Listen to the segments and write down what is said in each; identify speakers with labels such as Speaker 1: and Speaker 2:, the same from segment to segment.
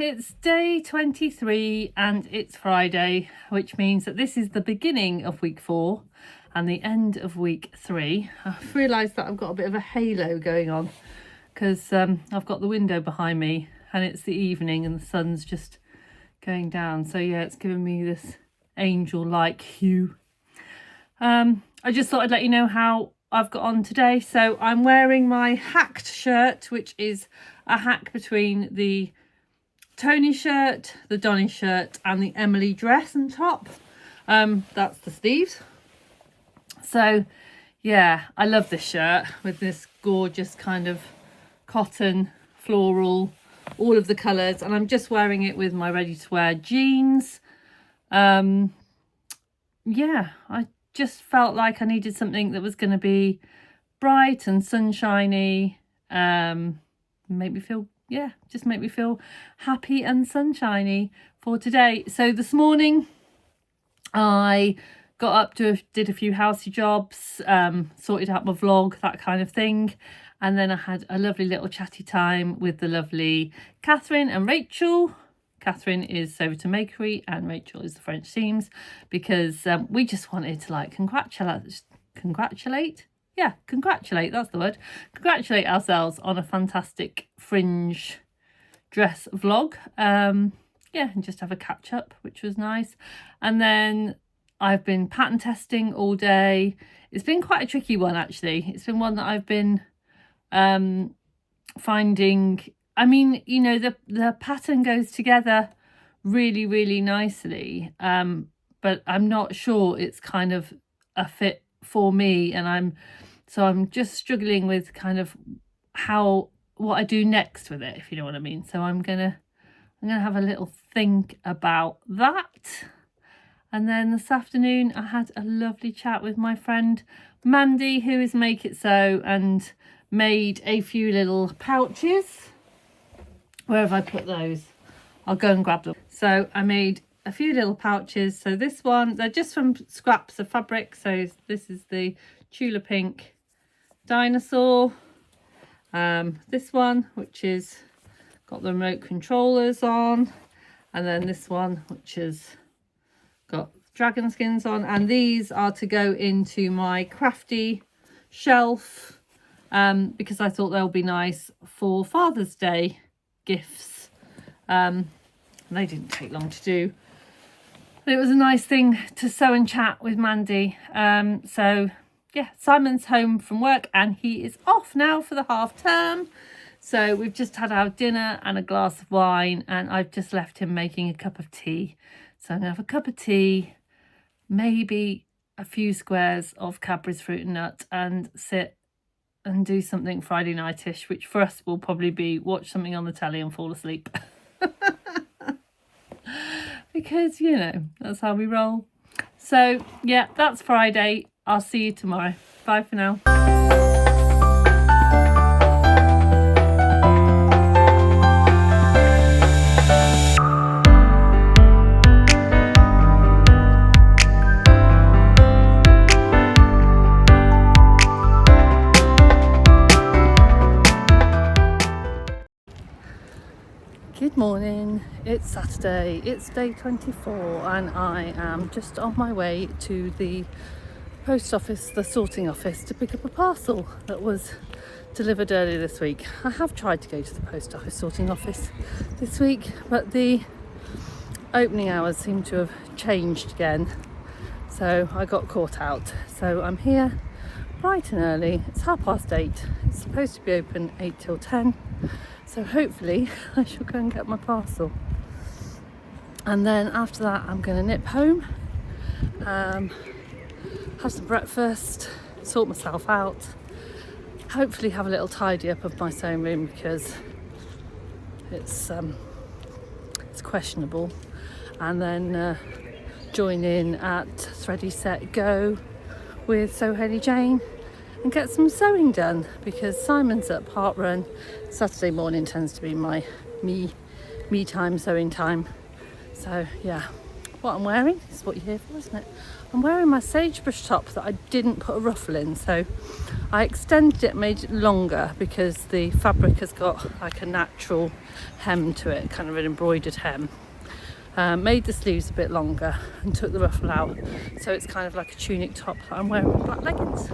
Speaker 1: it's day 23 and it's Friday, which means that this is the beginning of week 4 and the end of week 3. I've realised that I've got a bit of a halo going on because I've got the window behind me and it's the evening and the sun's just going down. So yeah, it's giving me this angel-like hue. I just thought I'd let you know how I've got on today. So I'm wearing my hacked shirt, which is a hack between the Tony shirt, the Donny shirt and the Emily dress and top. That's the sleeves. So yeah, I love this shirt with this gorgeous kind of cotton, floral, all of the colours, and I'm just wearing it with my ready to wear jeans. Yeah, I just felt like I needed something that was going to be bright and sunshiny, make me feel happy and sunshiny for today. So this morning I got up, did a few housey jobs, sorted out my vlog, that kind of thing, and then I had a lovely little chatty time with the lovely Catherine and Rachel. Catherine is Soverton Makery and Rachel is the French Seams, because we just wanted to like congratulate, that's the word, congratulate ourselves on a fantastic fringe dress vlog. Yeah, and just have a catch up, which was nice. And then I've been pattern testing all day. It's been quite a tricky one, actually. It's been one that I've been finding. I mean, you know, the pattern goes together really, really nicely, but I'm not sure it's kind of a fit for me, and I'm just struggling with kind of what I do next with it, if you know what I mean. So I'm gonna have a little think about that. And then this afternoon I had a lovely chat with my friend Mandy, who is Make It So, and made a few little pouches. Where have I put those? I'll go and grab them. So I made a few little pouches. So this one, they're just from scraps of fabric. So this is the Tula Pink Dinosaur. This one, which is got the remote controllers on. And then this one, which has got dragon skins on. And these are to go into my crafty shelf, because I thought they'll be nice for Father's Day gifts. They didn't take long to do, but it was a nice thing to sew and chat with Mandy. So yeah, Simon's home from work and he is off now for the half term. So we've just had our dinner and a glass of wine, and I've just left him making a cup of tea. So I'm gonna have a cup of tea, maybe a few squares of Cadbury's fruit and nut, and sit and do something Friday nightish, which for us will probably be watch something on the telly and fall asleep. Because, you know, that's how we roll. So yeah, that's Friday. I'll see you tomorrow. Bye for now. Good morning, it's Saturday, it's day 24 and I am just on my way to the post office, the sorting office, to pick up a parcel that was delivered earlier this week. I have tried to go to the post office sorting office this week, but the opening hours seem to have changed again, so I got caught out. So I'm here bright and early. It's 8:30. It's supposed to be open 8 till 10. So hopefully I shall go and get my parcel. And then after that I'm going to nip home, have some breakfast, sort myself out, hopefully have a little tidy up of my sewing room because it's questionable, and then join in at Thready Set Go with Sew Haley Jane and get some sewing done, because Simon's at part run. Saturday morning tends to be my me time, sewing time. So yeah, what I'm wearing. This is what you're here for, isn't it? I'm wearing my sagebrush top that I didn't put a ruffle in, so I extended it, made it longer because the fabric has got like a natural hem to it, kind of an embroidered hem. Made the sleeves a bit longer and took the ruffle out, so it's kind of like a tunic top that I'm wearing with black leggings.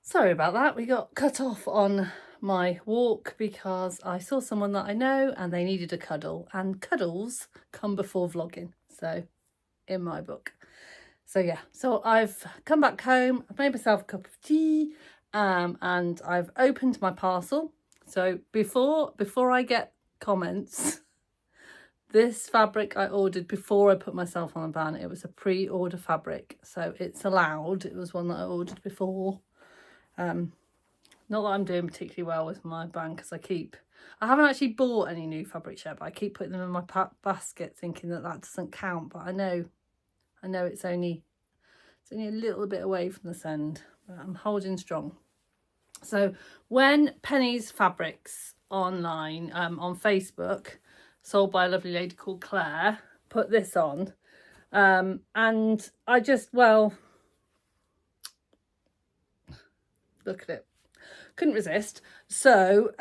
Speaker 1: Sorry about that, we got cut off on my walk because I saw someone that I know and they needed a cuddle, and cuddles come before vlogging, so in my book. So yeah, so I've come back home, I've made myself a cup of tea, and I've opened my parcel. So before I get comments, this fabric I ordered before I put myself on a ban. It was a pre-order fabric, so it's allowed. It was one that I ordered before. Not that I'm doing particularly well with my ban, because I haven't actually bought any new fabrics yet, but I keep putting them in my basket thinking that doesn't count. But I know it's only a little bit away from the send, but I'm holding strong. So when Penny's Fabrics online on Facebook, sold by a lovely lady called Claire, put this on, and I just, well, look at it, couldn't resist. So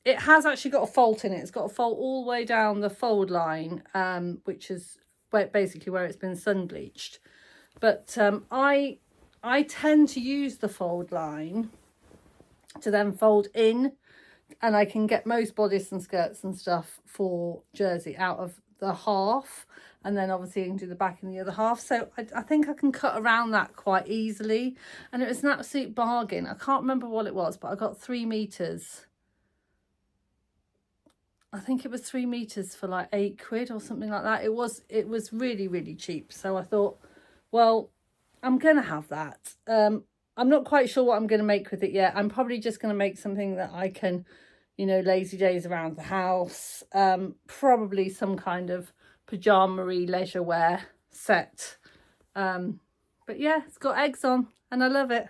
Speaker 1: it has actually got a fault in it. It's got a fault all the way down the fold line, which is basically where it's been sun bleached. But I tend to use the fold line to then fold in, and I can get most bodice and skirts and stuff for jersey out of the half, and then obviously you can do the back in the other half. So I think I can cut around that quite easily, and it was an absolute bargain. I can't remember what it was, but I got 3 meters. I think it was 3 meters for like £8 or something like that. It was really, really cheap. So I thought, well, I'm gonna have that. I'm not quite sure what I'm going to make with it yet. I'm probably just going to make something that I can, lazy days around the house. Probably some kind of pyjama-y leisure wear set. But yeah, it's got eggs on and I love it.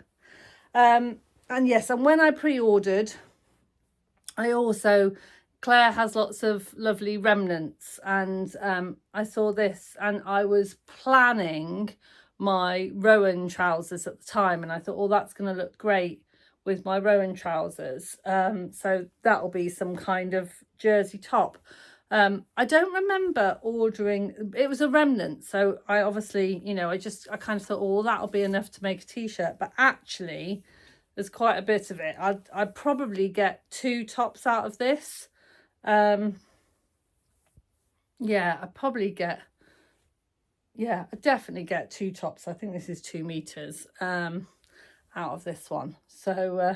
Speaker 1: And yes, and when I pre-ordered, Claire has lots of lovely remnants, and I saw this and I was planning my Rowan trousers at the time, and I thought, oh, that's going to look great with my Rowan trousers. So that'll be some kind of jersey top. I don't remember ordering, it was a remnant, so I obviously, I kind of thought, oh, that'll be enough to make a t-shirt, but actually there's quite a bit of it. I'd probably get 2 tops out of this. I'd definitely get 2 tops. I think this is 2 meters out of this one. So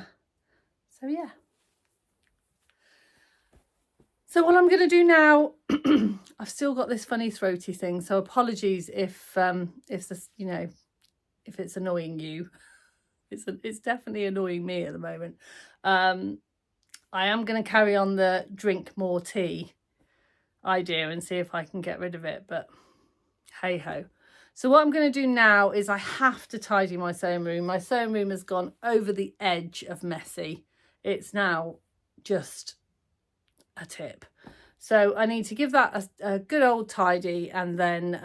Speaker 1: yeah. So what I'm going to do now, I've still got this funny throaty thing, so apologies if this, if it's annoying you. It's definitely annoying me at the moment. I am going to carry on the drink more tea idea and see if I can get rid of it, but hey ho. So what I'm going to do now is I have to tidy my sewing room. My sewing room has gone over the edge of messy. It's now just a tip. So I need to give that a good old tidy, and then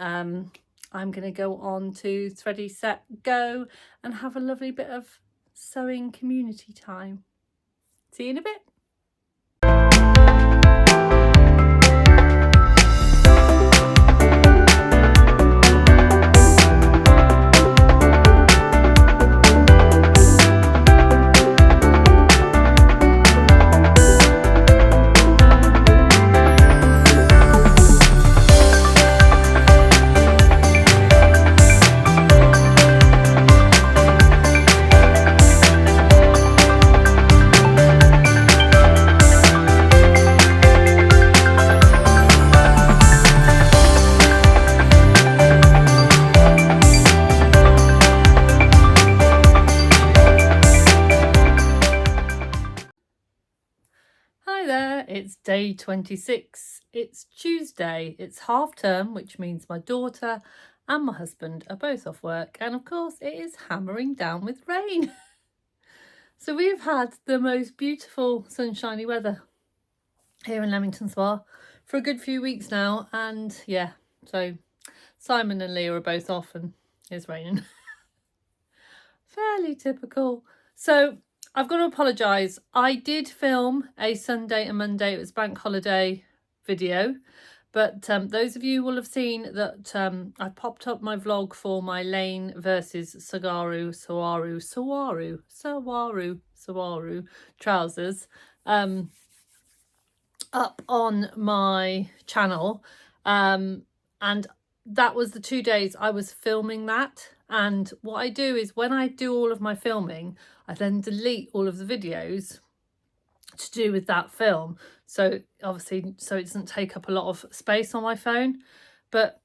Speaker 1: I'm going to go on to Thready Set Go and have a lovely bit of sewing community time. See you in a bit. It's day 26. It's Tuesday. It's half term, which means my daughter and my husband are both off work. And of course, it is hammering down with rain. So we've had the most beautiful sunshiny weather here in Leamington Spa for a good few weeks now, and yeah, so Simon and Leah are both off and it's raining. Fairly typical. So I've got to apologise. I did film a Sunday and Monday, it was bank holiday video, but those of you will have seen that I popped up my vlog for my Lane versus Sawaru trousers up on my channel, and that was the 2 days I was filming that. And what I do is when I do all of my filming, I then delete all of the videos to do with that film, so obviously so it doesn't take up a lot of space on my phone. But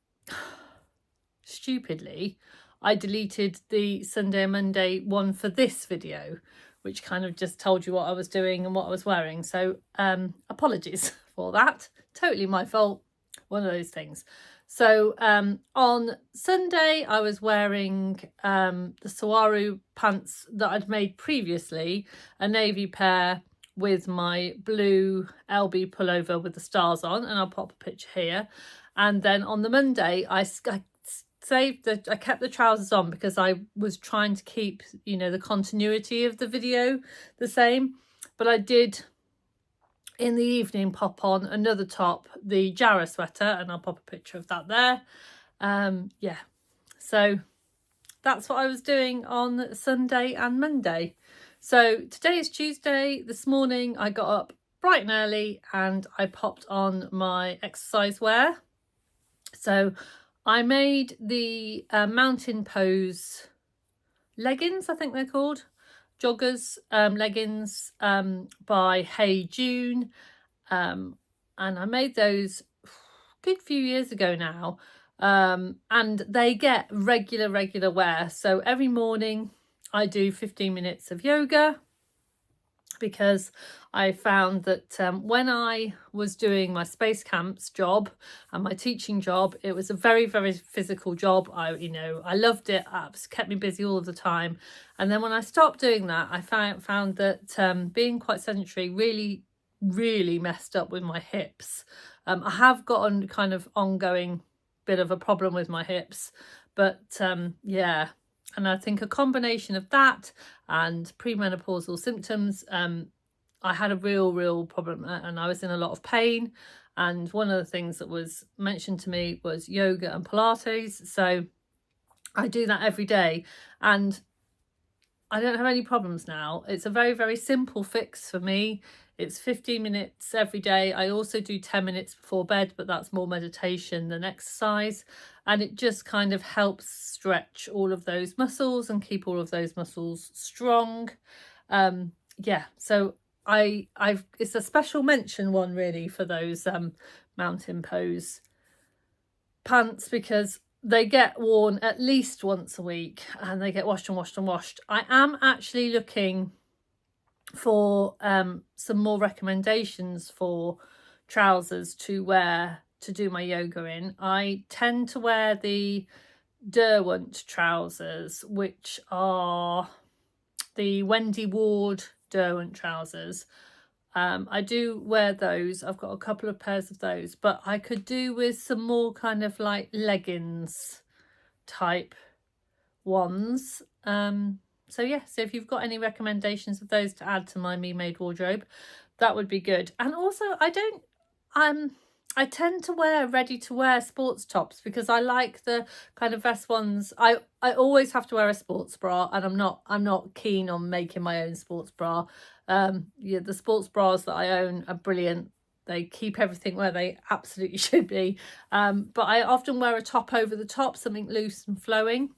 Speaker 1: stupidly I deleted the Sunday and Monday one for this video, which kind of just told you what I was doing and what I was wearing. So apologies for that, totally my fault, one of those things. So on Sunday I was wearing the Sawaru pants that I'd made previously, a navy pair with my blue LB pullover with the stars on, and I'll pop a picture here. And then on the Monday I kept the trousers on because I was trying to keep, you know, the continuity of the video the same. But I did in the evening pop on another top, the Jarrah sweater, and I'll pop a picture of that there. Yeah, so that's what I was doing on Sunday and Monday. So today is Tuesday. This morning I got up bright and early and I popped on my exercise wear. So I made the mountain pose leggings, I think they're called, joggers, leggings by Hey June, and I made those a good few years ago now, and they get regular wear. So every morning I do 15 minutes of yoga, because I found that when I was doing my space camps job and my teaching job, it was a very physical job. I loved it. It kept me busy all of the time. And then when I stopped doing that, I found that being quite sedentary really messed up with my hips. I have got a kind of ongoing bit of a problem with my hips, but yeah. And I think a combination of that and premenopausal symptoms, I had a real problem, and I was in a lot of pain. And one of the things that was mentioned to me was yoga and Pilates. So I do that every day and I don't have any problems now. It's a very simple fix for me. It's 15 minutes every day. I also do 10 minutes before bed, but that's more meditation than exercise. And it just kind of helps stretch all of those muscles and keep all of those muscles strong. Yeah, so it's a special mention one really for those mountain pose pants, because they get worn at least once a week and they get washed and washed. I am actually looking for some more recommendations for trousers to wear to do my yoga in. I tend to wear the Derwent trousers, which are the Wendy Ward Derwent trousers. I do wear those. I've got a couple of pairs of those, but I could do with some more kind of like leggings type ones. So yeah, so if you've got any recommendations of those to add to my Me Made wardrobe, that would be good. And also I tend to wear ready to wear sports tops because I like the kind of vest ones. I always have to wear a sports bra, and I'm not keen on making my own sports bra. Yeah, the sports bras that I own are brilliant. They keep everything where they absolutely should be. But I often wear a top over the top, something loose and flowing.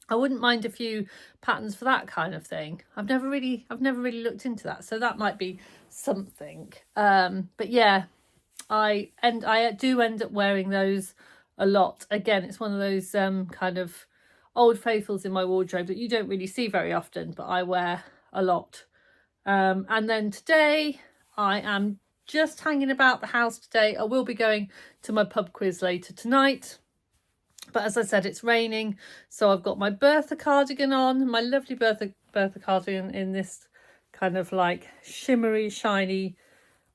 Speaker 1: I wouldn't mind a few patterns for that kind of thing. I've never really looked into that, so that might be something. But yeah, I do end up wearing those a lot. Again, it's one of those kind of old faithfuls in my wardrobe that you don't really see very often, but I wear a lot. And then today I am just hanging about the house today. I will be going to my pub quiz later tonight. But as I said, it's raining, so I've got my Bertha cardigan on, my lovely Bertha cardigan in this kind of like shimmery, shiny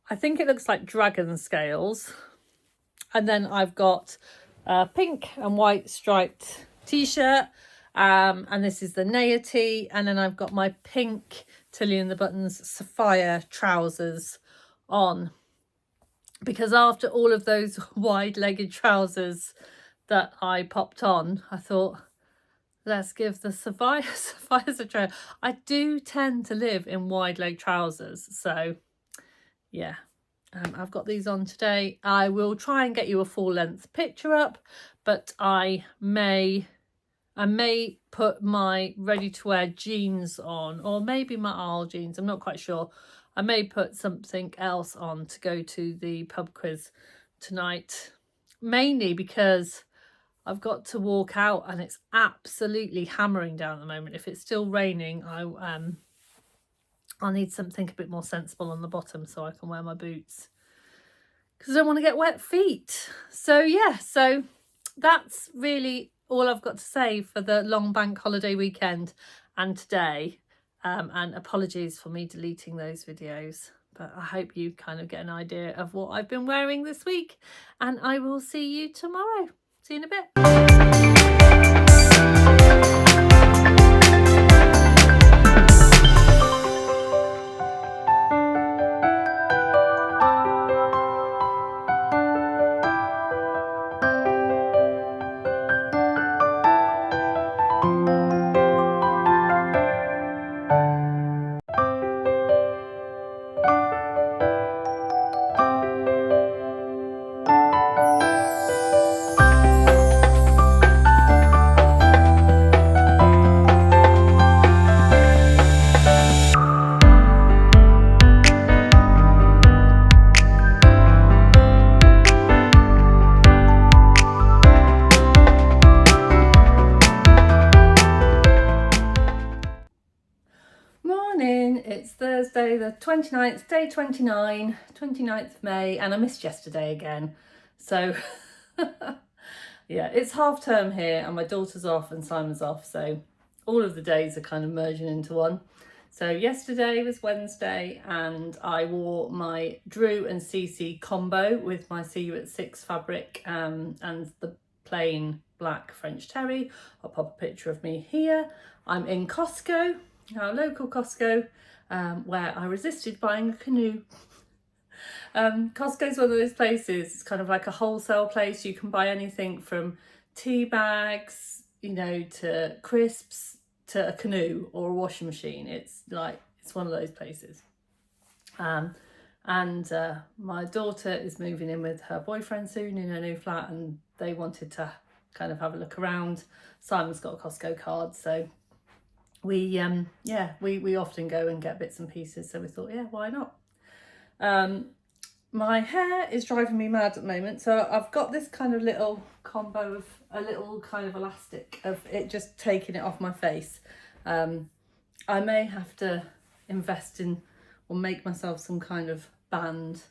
Speaker 1: I think it looks like dragon scales. And then I've got a pink and white striped t-shirt. And this is the Naya tee. And then I've got my pink Tilly and the Buttons sapphire trousers on. Because after all of those wide-legged trousers that I popped on, I thought, let's give the sapphires a try. I do tend to live in wide-leg trousers. So, yeah. I've got these on today. I will try and get you a full length picture up, but I may put my ready to wear jeans on, or maybe my Arle jeans. I'm not quite sure. I may put something else on to go to the pub quiz tonight, mainly because I've got to walk out and it's absolutely hammering down at the moment. If it's still raining, I'll need something a bit more sensible on the bottom so I can wear my boots, because I don't want to get wet feet. So yeah, so that's really all I've got to say for the long bank holiday weekend and today. And apologies for me deleting those videos, but I hope you kind of get an idea of what I've been wearing this week, and I will see you tomorrow. See you in a bit. Morning, it's Thursday the 29th, day 29, 29th of May, and I missed yesterday again. So yeah, it's half term here and my daughter's off and Simon's off, so all of the days are kind of merging into one. So yesterday was Wednesday and I wore my Drew and Cece combo with my See You at 6 fabric and the plain black French terry. I'll pop a picture of me here. I'm in Costco, our local Costco, where I resisted buying a canoe. Costco's one of those places, it's kind of like a wholesale place. You can buy anything from tea bags, you know, to crisps, to a canoe or a washing machine. It's one of those places. My daughter is moving in with her boyfriend soon in a new flat, and they wanted to kind of have a look around. Simon's got a Costco card, so we often go and get bits and pieces, so we thought, yeah, why not? My hair is driving me mad at the moment, so I've got this kind of little combo of a little kind of elastic of it just taking it off my face. I may have to invest in or make myself some kind of band.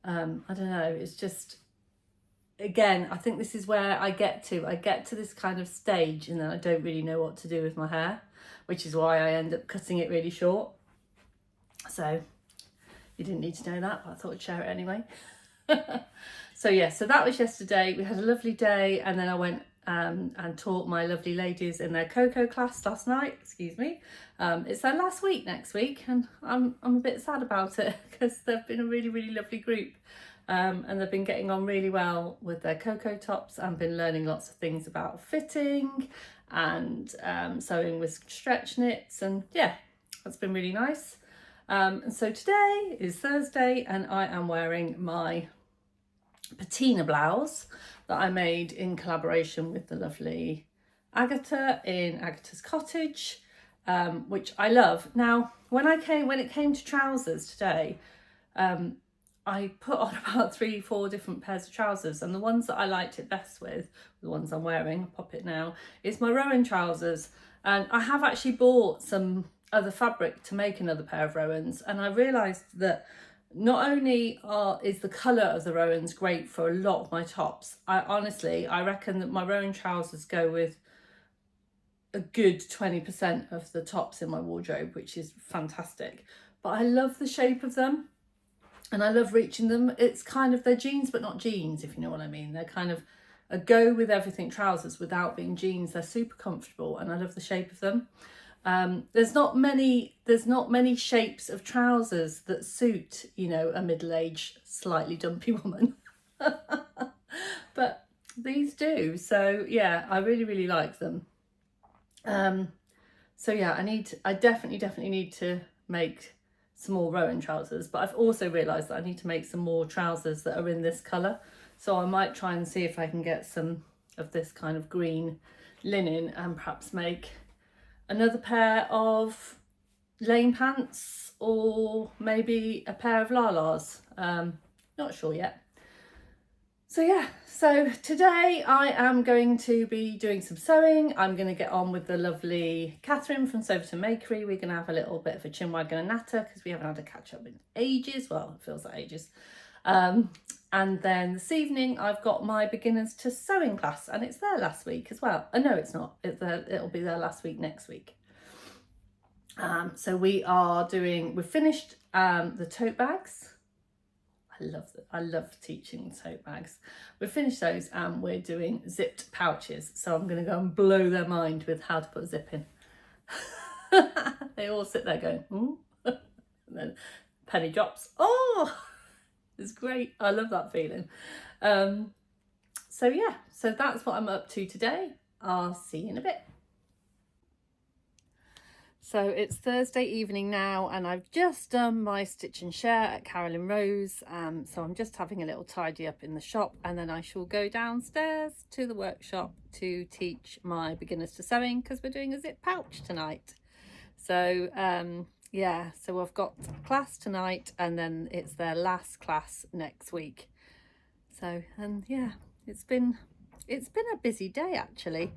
Speaker 1: I don't know, it's just, again, I think this is where I get to this kind of stage and then I don't really know what to do with my hair, which is why I end up cutting it really short. So you didn't need to know that, but I thought I'd share it anyway. So that was yesterday. We had a lovely day, and then I went and taught my lovely ladies in their cocoa class last night. Excuse me. It's their last week next week, and I'm a bit sad about it because they've been a really, really lovely group. And they've been getting on really well with their cocoa tops and been learning lots of things about fitting and sewing with stretch knits, and yeah, that's been really nice. And so today is Thursday and I am wearing my patina blouse that I made in collaboration with the lovely Agatha in Agatha's Cottage, which I love. Now, when it came to trousers today, I put on about 3-4 different pairs of trousers, and the ones that I liked it best with, the ones I'm wearing, I'll pop it now, is my Rowan trousers. And I have actually bought some other fabric to make another pair of Rowans, and I realised that not only is the colour of the Rowans great for a lot of my tops, I reckon that my Rowan trousers go with a good 20% of the tops in my wardrobe, which is fantastic. But I love the shape of them. and I love reaching them. It's kind of, they're jeans but not jeans, if you know what I mean. They're kind of a go with everything trousers without being jeans. They're super comfortable and I love the shape of them. There's not many shapes of trousers that suit, you know, a middle-aged slightly dumpy woman. But these do. So yeah, I really like them. So yeah, I definitely need to make some more Rowan trousers, but I've also realised that I need to make some more trousers that are in this colour. So I might try and see if I can get some of this kind of green linen and perhaps make another pair of lane pants or maybe a pair of Lalas. Not sure yet. So yeah, so today I am going to be doing some sewing. I'm going to get on with the lovely Catherine from Soverton Makery. We're going to have a little bit of a chinwag and a natter because we haven't had a catch up in ages. Well, it feels like ages. And then this evening I've got my beginners to sewing class and it's their last week as well. No, it's not. It'll be their last week next week. So we've finished the tote bags. I love teaching tote bags. We've finished those and we're doing zipped pouches. So I'm going to go and blow their mind with how to put a zip in. They all sit there going, ooh. And then penny drops. Oh, it's great. I love that feeling. So yeah, so that's what I'm up to today. I'll see you in a bit. So it's Thursday evening now and I've just done my stitch and share at Carolyn Rose. So I'm just having a little tidy up in the shop and then I shall go downstairs to the workshop to teach my beginners to sewing because we're doing a zip pouch tonight. So yeah, so I've got class tonight and then it's their last class next week. So, and yeah, it's been a busy day actually.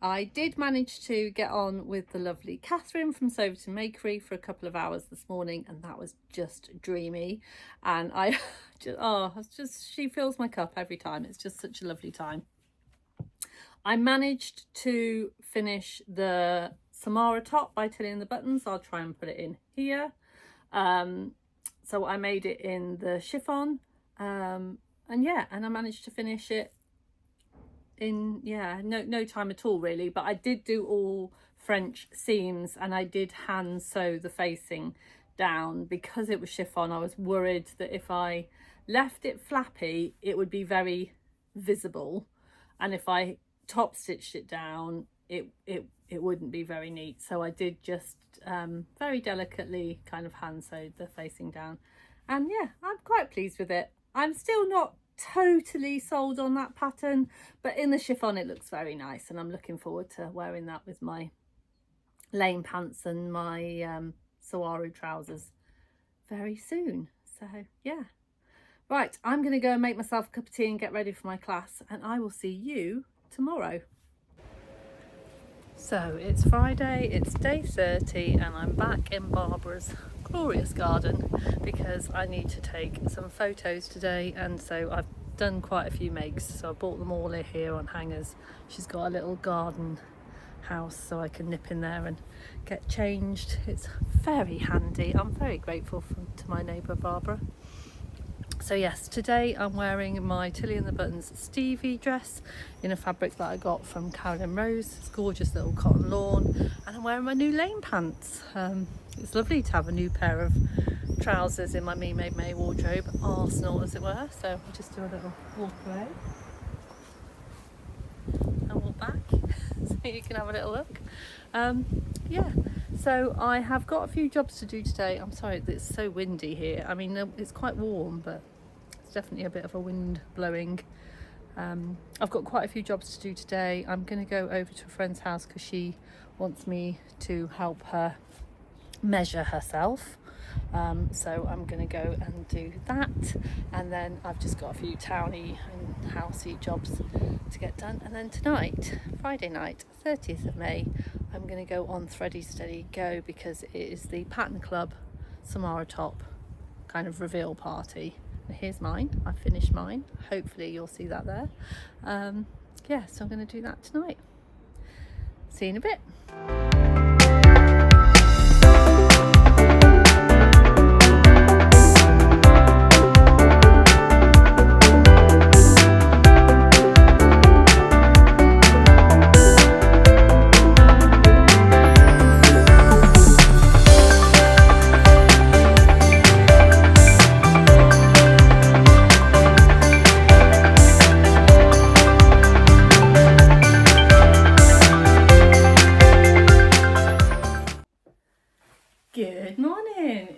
Speaker 1: I did manage to get on with the lovely Catherine from Soverton Makery for a couple of hours this morning and that was just dreamy. And she fills my cup every time. It's just such a lovely time. I managed to finish the Samara top by Tilly and the Buttons. I'll try and put it in here. So I made it in the chiffon and I managed to finish it in no time at all really, but I did do all French seams and I did hand sew the facing down because it was chiffon. I was worried that if I left it flappy it would be very visible and if I top stitched it down it wouldn't be very neat. So I did just very delicately kind of hand sewed the facing down and yeah, I'm quite pleased with it. I'm still not totally sold on that pattern, but in the chiffon it looks very nice and I'm looking forward to wearing that with my lane pants and my Sawaru trousers very soon. So yeah, right, I'm gonna go and make myself a cup of tea and get ready for my class and I will see you tomorrow. So it's Friday, it's day 30 and I'm back in Barbara's glorious garden because I need to take some photos today and so I've done quite a few makes, so I bought them all here on hangers. She's got a little garden house so I can nip in there and get changed. It's very handy. I'm very grateful to my neighbour Barbara. So yes, today I'm wearing my Tilly and the Buttons Stevie dress in a fabric that I got from Carolyn Rose. It's gorgeous little cotton lawn and I'm wearing my new lane pants. It's lovely to have a new pair of trousers in my Me Made May wardrobe, arsenal as it were. So I'll just do a little walk away and walk back so you can have a little look. Yeah, so I have got a few jobs to do today. I'm sorry that it's so windy here. I mean, it's quite warm, but it's definitely a bit of a wind blowing. I've got quite a few jobs to do today. I'm going to go over to a friend's house because she wants me to help her measure herself. So I'm going to go and do that, and then I've just got a few towny and housey jobs to get done, and then tonight, Friday night, 30th of May, I'm going to go on Thready Steady Go because it is the Pattern Club Samara top kind of reveal party. And here's mine. I finished mine. Hopefully you'll see that there. Yeah, so I'm going to do that tonight. See you in a bit.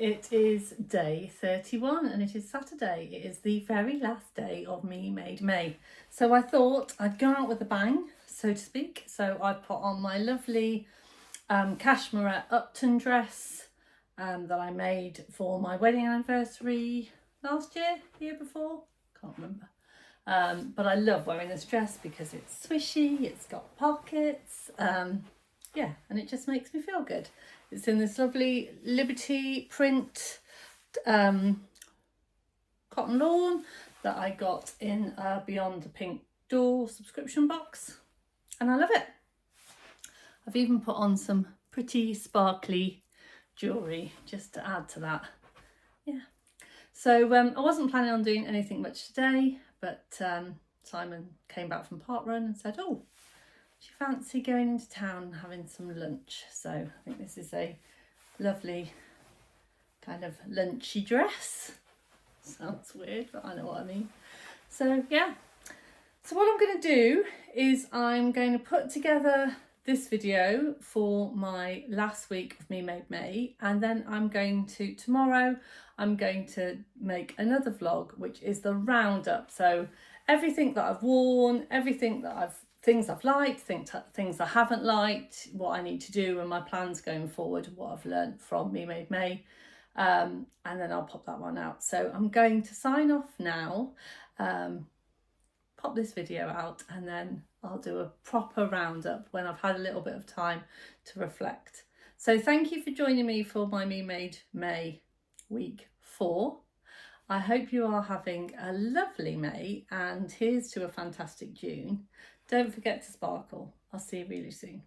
Speaker 1: it is day 31 and it is Saturday. It is the very last day of Me Made May. So I thought I'd go out with a bang, so to speak. So I put on my lovely cashmere Upton dress that I made for my wedding anniversary last year, the year before, can't remember. But I love wearing this dress because it's swishy, it's got pockets, yeah, and it just makes me feel good. It's in this lovely Liberty print cotton lawn that I got in Beyond the Pink Door subscription box, and I love it. I've even put on some pretty sparkly jewellery just to add to that. Yeah. So I wasn't planning on doing anything much today, but Simon came back from Park Run and said, oh, do you fancy going into town and having some lunch? So I think this is a lovely kind of lunchy dress. Sounds weird, but I know what I mean. So yeah. So what I'm going to do is I'm going to put together this video for my last week of Me Made May, and then tomorrow I'm going to make another vlog which is the roundup. So everything that I've worn, things I've liked, things I haven't liked, what I need to do and my plans going forward, what I've learned from Me Made May, and then I'll pop that one out. So I'm going to sign off now, pop this video out, and then I'll do a proper roundup when I've had a little bit of time to reflect. So thank you for joining me for my Me Made May week 4. I hope you are having a lovely May, and here's to a fantastic June. Don't forget to sparkle. I'll see you really soon.